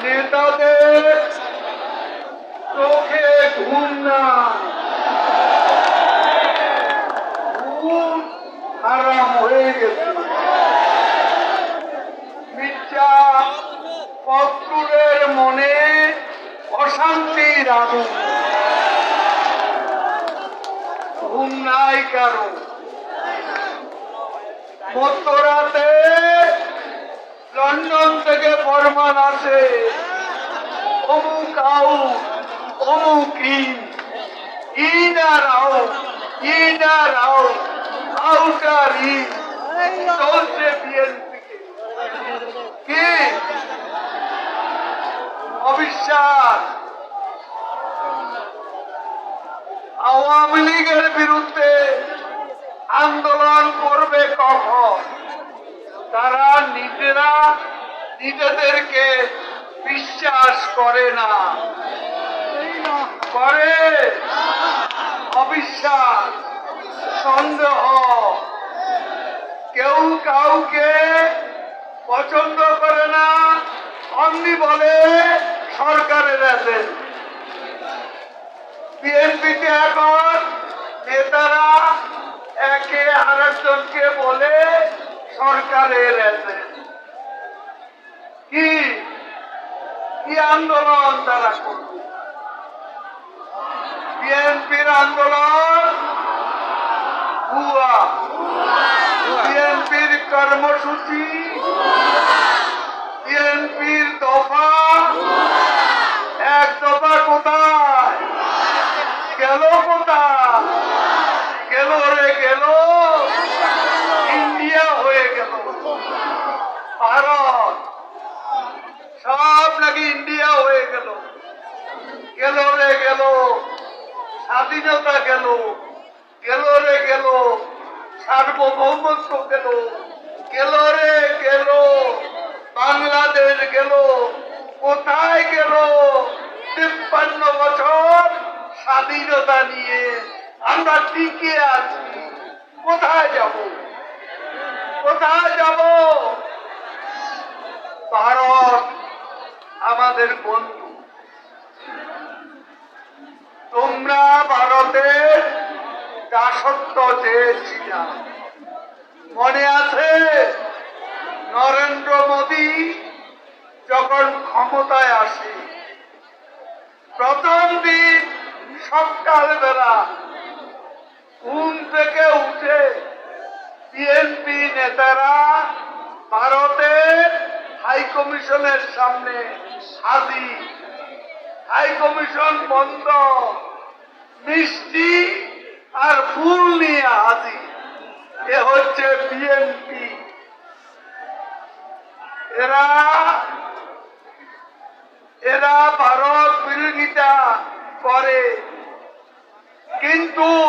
নেতাদের চোখে ঘুম না, ঘুম হারাম হয়ে গেছে। মির্জা ফখরুলের মনে অশান্তির আগুন, ঘুম নাই কারো। মধ্যরাতে লন্ডন থেকে ফরমান আসে, অমুক আউট, অমুক ইন আর আউট, ইন আর আউট, আউট আর ইন চলছে বিএনপিকে। কি অবিশ্বাস! আওয়ামী লীগের বিরুদ্ধে আন্দোলন করবে কখন? তারা নিজেরা নিজেদেরকে বিশ্বাস করে না, করে অবিশ্বাস, সন্দেহ। কেউ কাউকে পছন্দ করে না, অমনি বলে সরকারের এজেন্ট। বিএনপিতে এখন নেতারা একে আরেকজনকে বলে সরকারের এজেন্ট। কি কি আন্দোলন তারা করবে? বিএনপির আন্দোলন ভুয়া, বিএনপির কর্মসূচি, বিএনপির দফা, এক দফা কোথায় গেল? কোথায় গেল রে গেল? ইন্ডিয়া হয়ে গেল, ভারত সব নাকি ইন্ডিয়া হয়ে গেল। গেল রে গেল, স্বাধীনতা গেল, গেল রে গেল, সার্বভৌমত্ব গেল, গেল রে গেল, বাংলাদেশ গেল। কোথায় গেল 53 বছর স্বাধীনতা নিয়ে আমরা টিকে আছি? কোথায় যাব? কোথায় যাব? ভারত আমাদের বন্ধু। তোমরা ভারতের দাসত্ব চেয়েছিল, মনে আছে? নরেন্দ্র মোদী যখন ক্ষমতায় আসে, প্রথম দিন সকালবেলা ঘুম থেকে উঠে বিএনপি নেতারা ভারতের হাই কমিশনের সামনে হাজির। হাই কমিশন বন্ধ, মিষ্টি আর ফুল নিয়ে হাজির। এ হচ্ছে বিএনপি। এরা ভারত বিরোধিতা করে, কিন্তু